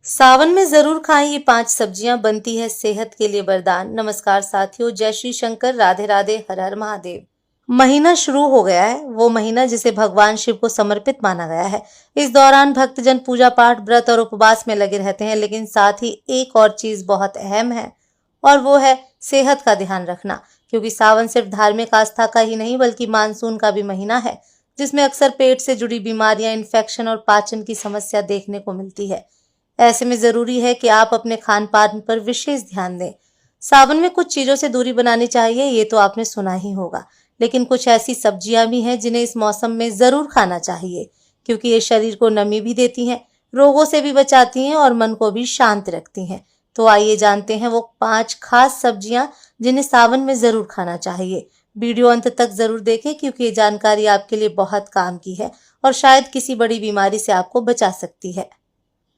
सावन में जरूर खाएं ये 5 सब्जियां, बनती है सेहत के लिए वरदान। नमस्कार साथियों, जय श्री शंकर, राधे राधे, हर हर महादेव। महीना शुरू हो गया है, वो महीना जिसे भगवान शिव को समर्पित माना गया है। इस दौरान भक्तजन पूजा पाठ, व्रत और उपवास में लगे रहते हैं, लेकिन साथ ही एक और चीज बहुत अहम है और वो है सेहत का ध्यान रखना। क्योंकि सावन सिर्फ धार्मिक आस्था का ही नहीं बल्कि मानसून का भी महीना है, जिसमें अक्सर पेट से जुड़ी बीमारियां, इन्फेक्शन और पाचन की समस्या देखने को मिलती है। ऐसे में जरूरी है कि आप अपने खान पान पर विशेष ध्यान दें। सावन में कुछ चीजों से दूरी बनानी चाहिए, ये तो आपने सुना ही होगा, लेकिन कुछ ऐसी सब्जियां भी हैं जिन्हें इस मौसम में जरूर खाना चाहिए, क्योंकि ये शरीर को नमी भी देती हैं, रोगों से भी बचाती हैं और मन को भी शांत रखती हैं। तो आइए जानते हैं वो 5 खास सब्जियां जिन्हें सावन में जरूर खाना चाहिए। वीडियो अंत तक जरूर देखें, क्योंकि ये जानकारी आपके लिए बहुत काम की है और शायद किसी बड़ी बीमारी से आपको बचा सकती है।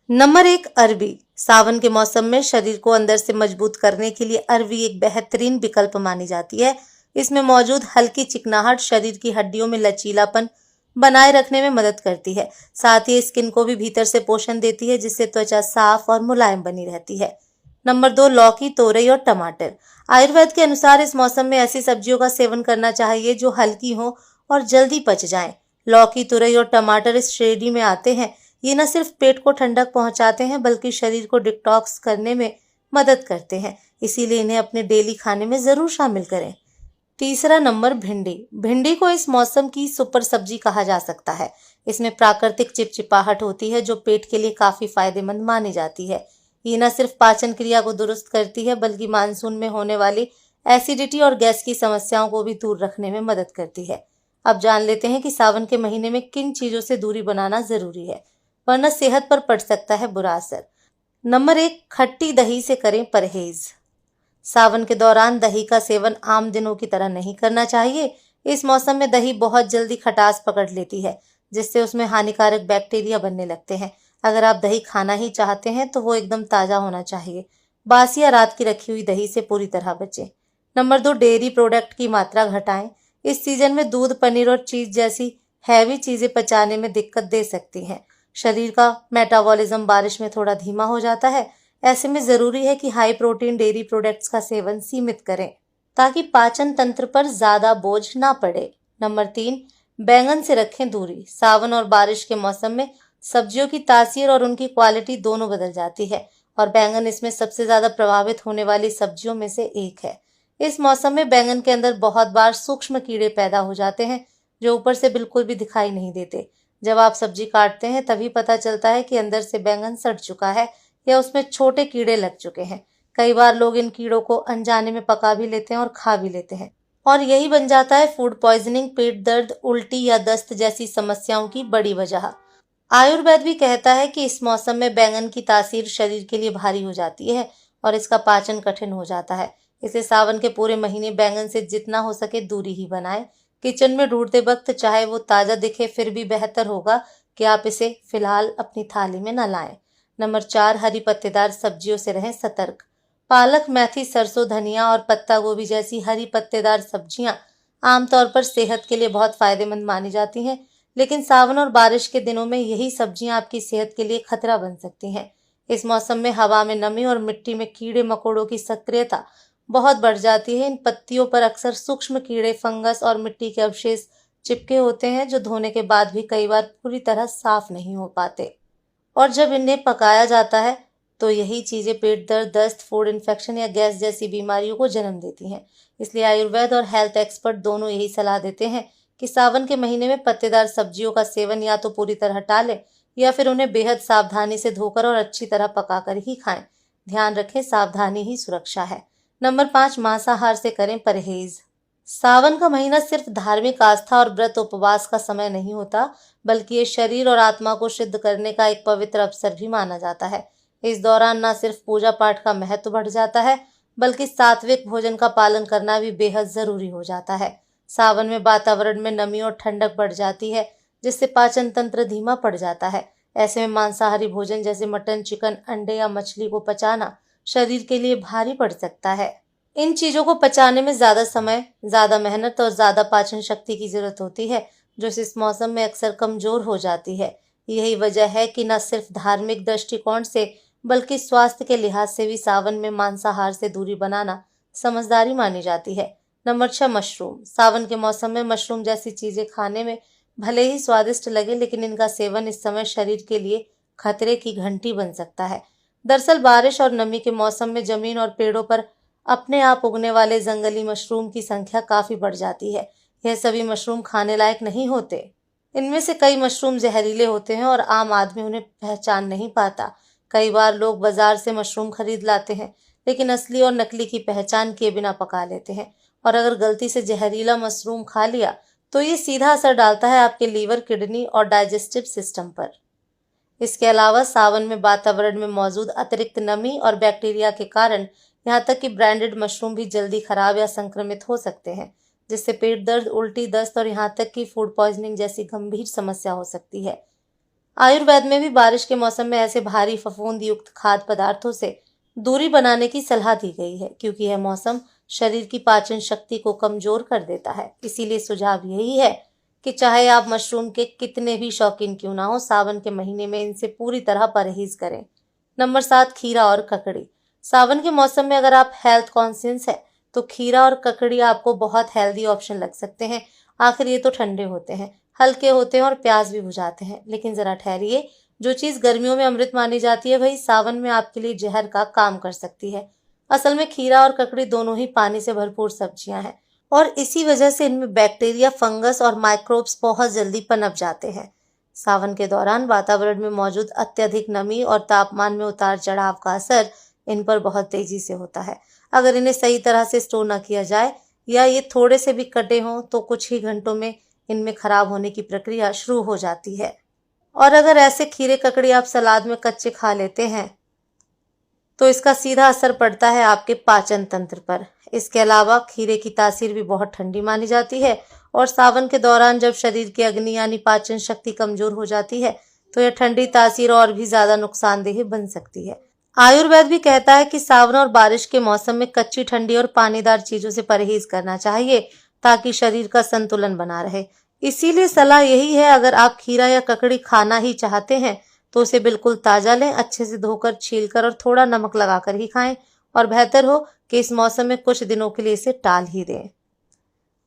नंबर 1, अरबी। सावन के मौसम में शरीर को अंदर से मजबूत करने के लिए अरबी एक बेहतरीन विकल्प मानी जाती है। इसमें मौजूद हल्की चिकनाहट शरीर की हड्डियों में लचीलापन बनाए रखने में मदद करती है। साथ ही स्किन को भी भीतर से पोषण देती है, जिससे त्वचा साफ और मुलायम बनी रहती है। नंबर 2, लौकी, तोरई और टमाटर। आयुर्वेद के अनुसार इस मौसम में ऐसी सब्जियों का सेवन करना चाहिए जो हल्की हो और जल्दी पच जाएं। लौकी, तुरई और टमाटर इस श्रेणी में आते हैं। ये न सिर्फ पेट को ठंडक पहुंचाते हैं बल्कि शरीर को डिटॉक्स करने में मदद करते हैं, इसीलिए इन्हें अपने डेली खाने में जरूर शामिल करें। तीसरा नंबर, भिंडी। भिंडी को इस मौसम की सुपर सब्जी कहा जा सकता है। इसमें प्राकृतिक चिपचिपाहट होती है जो पेट के लिए काफी फायदेमंद मानी जाती है। ये न सिर्फ पाचन क्रिया को दुरुस्त करती है बल्कि मानसून में होने वाली एसिडिटी और गैस की समस्याओं को भी दूर रखने में मदद करती है। अब जान लेते हैं कि सावन के महीने में किन चीजों से दूरी बनाना जरूरी है, वरना सेहत पर पड़ सकता है बुरा असर। नंबर 1, खट्टी दही से करें परहेज। सावन के दौरान दही का सेवन आम दिनों की तरह नहीं करना चाहिए। इस मौसम में दही बहुत जल्दी खटास पकड़ लेती है, जिससे उसमें हानिकारक बैक्टीरिया बनने लगते हैं। अगर आप दही खाना ही चाहते हैं तो वो एकदम ताजा होना चाहिए। बासी या रात की रखी हुई दही से पूरी तरह बचें। नंबर 2, डेयरी प्रोडक्ट की मात्रा घटाएं। इस सीजन में दूध, पनीर और चीज जैसी हैवी चीजें पचाने में दिक्कत दे सकती हैं। शरीर का मेटाबॉलिज्म बारिश में थोड़ा धीमा हो जाता है। ऐसे में जरूरी है कि हाई प्रोटीन डेयरी प्रोडक्ट्स का सेवन सीमित करें, ताकि पाचन तंत्र पर ज्यादा बोझ ना पड़े। नंबर 3, बैंगन से रखें दूरी। सावन और बारिश के मौसम में सब्जियों की तासीर और उनकी क्वालिटी दोनों बदल जाती है, और बैंगन इसमें सबसे ज्यादा प्रभावित होने वाली सब्जियों में से एक है। इस मौसम में बैंगन के अंदर बहुत बार सूक्ष्म कीड़े पैदा हो जाते हैं, जो ऊपर से बिल्कुल भी दिखाई नहीं देते। जब आप सब्जी काटते हैं तभी पता चलता है कि अंदर से बैंगन सड़ चुका है या उसमें छोटे कीड़े लग चुके हैं। कई बार लोग इन कीड़ों को अनजाने में पका भी लेते हैं और खा भी लेते हैं, और यही बन जाता है फूड पॉइजनिंग, पेट दर्द, उल्टी या दस्त जैसी समस्याओं की बड़ी वजह। आयुर्वेद भी कहता है कि इस मौसम में बैंगन की तासीर शरीर के लिए भारी हो जाती है और इसका पाचन कठिन हो जाता है। इसे सावन के पूरे महीने बैंगन से जितना हो सके दूरी ही बनाएं। किचन में ढूंढते वक्त चाहे वो ताजा दिखे, फिर भी बेहतर होगा कि आप इसे फिलहाल अपनी थाली में न लाएं। नंबर 4, हरी पत्तेदार सब्जियों से रहें सतर्क। पालक, मेथी, सरसों, धनिया और पत्ता गोभी जैसी हरी पत्तेदार सब्जियां आमतौर पर सेहत के लिए बहुत फायदेमंद मानी जाती हैं, लेकिन सावन और बारिश के दिनों में यही सब्जियां आपकी सेहत के लिए खतरा बन सकती हैं। इस मौसम में हवा में नमी और मिट्टी में कीड़े मकोड़ों की सक्रियता बहुत बढ़ जाती है। इन पत्तियों पर अक्सर सूक्ष्म कीड़े, फंगस और मिट्टी के अवशेष चिपके होते हैं, जो धोने के बाद भी कई बार पूरी तरह साफ नहीं हो पाते। और जब इन्हें पकाया जाता है तो यही चीजें पेट दर्द, दस्त, फूड इन्फेक्शन या गैस जैसी बीमारियों को जन्म देती हैं। इसलिए आयुर्वेद और हेल्थ एक्सपर्ट दोनों यही सलाह देते हैं कि सावन के महीने में पत्तेदार सब्जियों का सेवन या तो पूरी तरह टालें या फिर उन्हें बेहद सावधानी से धोकर और अच्छी तरह पकाकर ही खाएं। ध्यान रखें, सावधानी ही सुरक्षा है। नंबर 5, मांसाहार से करें परहेज। सावन का महीना सिर्फ धार्मिक आस्था और व्रत उपवास का समय नहीं होता, बल्कि ये शरीर और आत्मा को शुद्ध करने का एक पवित्र अवसर भी माना जाता है। इस दौरान न सिर्फ पूजा पाठ का महत्व बढ़ जाता है, बल्कि सात्विक भोजन का पालन करना भी बेहद जरूरी हो जाता है। सावन में वातावरण में नमी और ठंडक बढ़ जाती है, जिससे पाचन तंत्र धीमा पड़ जाता है। ऐसे में मांसाहारी भोजन जैसे मटन, चिकन, अंडे या मछली को पचाना शरीर के लिए भारी पड़ सकता है। इन चीजों को पचाने में ज्यादा समय, ज्यादा मेहनत और ज्यादा पाचन शक्ति की जरूरत होती है, जो इस मौसम में अक्सर कमजोर हो जाती है। यही वजह है कि न सिर्फ धार्मिक दृष्टिकोण से बल्कि स्वास्थ्य के लिहाज से भी सावन में मांसाहार से दूरी बनाना समझदारी मानी जाती है। Number 6, mushroom. सावन के मौसम में मशरूम जैसी चीजें खाने में भले ही स्वादिष्ट लगे, लेकिन इनका सेवन इस समय शरीर के लिए खतरे की घंटी बन सकता है। दरअसल बारिश और नमी के मौसम में जमीन और पेड़ों पर अपने आप उगने वाले जंगली मशरूम की संख्या काफी बढ़ जाती है। यह सभी मशरूम खाने लायक नहीं होते। इनमें से कई मशरूम जहरीले होते हैं और आम आदमी उन्हें पहचान नहीं पाता। कई बार लोग बाजार से मशरूम खरीद लाते हैं, लेकिन असली और नकली की पहचान किए बिना पका लेते हैं। और अगर गलती से जहरीला मशरूम खा लिया तो ये सीधा असर डालता है आपके लीवर, किडनी और डाइजेस्टिव सिस्टम पर। इसके अलावा सावन में वातावरण में मौजूद अतिरिक्त नमी और बैक्टीरिया के कारण यहाँ तक कि ब्रांडेड मशरूम भी जल्दी खराब या संक्रमित हो सकते हैं, जिससे पेट दर्द, उल्टी, दस्त और यहाँ तक कि फूड पॉइजनिंग जैसी गंभीर समस्या हो सकती है। आयुर्वेद में भी बारिश के मौसम में ऐसे भारी फफूंद युक्त खाद्य पदार्थों से दूरी बनाने की सलाह दी गई है, क्योंकि यह मौसम शरीर की पाचन शक्ति को कमजोर कर देता है। इसीलिए सुझाव यही है कि चाहे आप मशरूम के कितने भी शौकीन क्यों ना हो, सावन के महीने में इनसे पूरी तरह परहेज करें। नंबर 7, खीरा और ककड़ी। सावन के मौसम में अगर आप हेल्थ कॉन्शियस है तो खीरा और ककड़ी आपको बहुत हेल्दी ऑप्शन लग सकते हैं। आखिर ये तो ठंडे होते हैं, हल्के होते हैं और प्यास भी बुझाते हैं। लेकिन जरा ठहरिए, जो चीज गर्मियों में अमृत मानी जाती है वही सावन में आपके लिए जहर का काम कर सकती है। असल में खीरा और ककड़ी दोनों ही पानी से भरपूर सब्जियां हैं और इसी वजह से इनमें बैक्टीरिया, फंगस और माइक्रोब्स बहुत जल्दी पनप जाते हैं। सावन के दौरान वातावरण में मौजूद अत्यधिक नमी और तापमान में उतार चढ़ाव का असर इन पर बहुत तेजी से होता है। अगर इन्हें सही तरह से स्टोर न किया जाए या ये थोड़े से भी कटे हों तो कुछ ही घंटों में इनमें खराब होने की प्रक्रिया शुरू हो जाती है। और अगर ऐसे खीरे ककड़ी आप सलाद में कच्चे खा लेते हैं तो इसका सीधा असर पड़ता है आपके पाचन तंत्र पर। इसके अलावा खीरे की तासीर भी बहुत ठंडी मानी जाती है और सावन के दौरान जब शरीर की अग्नि यानी पाचन शक्ति कमजोर हो जाती है तो यह ठंडी तासीर और भी ज्यादा नुकसानदेह बन सकती है। आयुर्वेद भी कहता है कि सावन और बारिश के मौसम में कच्ची, ठंडी और पानीदार चीजों से परहेज करना चाहिए ताकि शरीर का संतुलन बना रहे। इसीलिए सलाह यही है, अगर आप खीरा या ककड़ी खाना ही चाहते हैं तो उसे बिल्कुल ताजा लें, अच्छे से धोकर, छीलकर और थोड़ा नमक लगाकर ही खाएं और बेहतर हो कि इस मौसम में कुछ दिनों के लिए इसे टाल ही दें।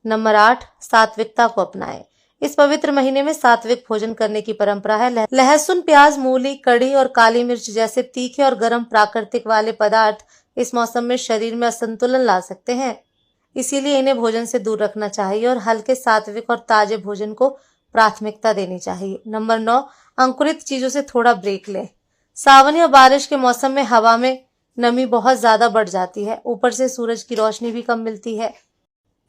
नंबर 8, सात्विकता को अपनाएं। इस पवित्र महीने में सात्विक भोजन करने की परंपरा है। लहसुन, प्याज, मूली, कड़ी और काली मिर्च जैसे तीखे और गर्म प्राकृतिक वाले पदार्थ इस मौसम में शरीर में असंतुलन ला सकते हैं। इसीलिए इन्हें भोजन से दूर रखना चाहिए और हल्के, सात्विक और ताजे भोजन को प्राथमिकता देनी चाहिए। नंबर 9, अंकुरित चीजों से थोड़ा ब्रेक लें। सावन या बारिश के मौसम में हवा में नमी बहुत ज्यादा बढ़ जाती है, ऊपर से सूरज की रोशनी भी कम मिलती है।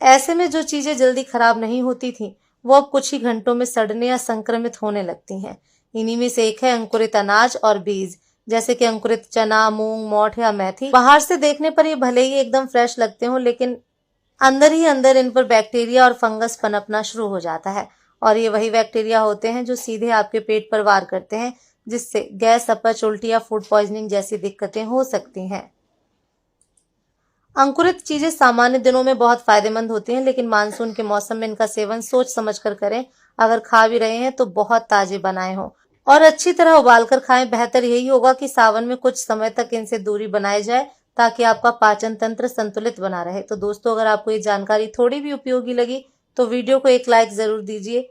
ऐसे में जो चीजें जल्दी खराब नहीं होती थी वो अब कुछ ही घंटों में सड़ने या संक्रमित होने लगती हैं। इन्हीं में से एक है अंकुरित अनाज और बीज, जैसे कि अंकुरित चना, मूंग, मोठ या मेथी। बाहर से देखने पर ये भले ही एकदम फ्रेश लगते हो, लेकिन अंदर ही अंदर इन पर बैक्टीरिया और फंगस पनपना शुरू हो जाता है और ये वही बैक्टीरिया होते हैं जो सीधे आपके पेट पर वार करते हैं, जिससे गैस, अपच, उल्टी या फूड पॉइजनिंग जैसी दिक्कतें हो सकती हैं। अंकुरित चीजें सामान्य दिनों में बहुत फायदेमंद होती हैं, लेकिन मानसून के मौसम में इनका सेवन सोच समझ कर करें। अगर खा भी रहे हैं तो बहुत ताजे बनाए हों और अच्छी तरह उबाल कर खाएं। बेहतर यही होगा कि सावन में कुछ समय तक इनसे दूरी बनाई जाए ताकि आपका पाचन तंत्र संतुलित बना रहे। तो दोस्तों, अगर आपको ये जानकारी थोड़ी भी उपयोगी लगी तो वीडियो को एक लाइक जरूर दीजिए।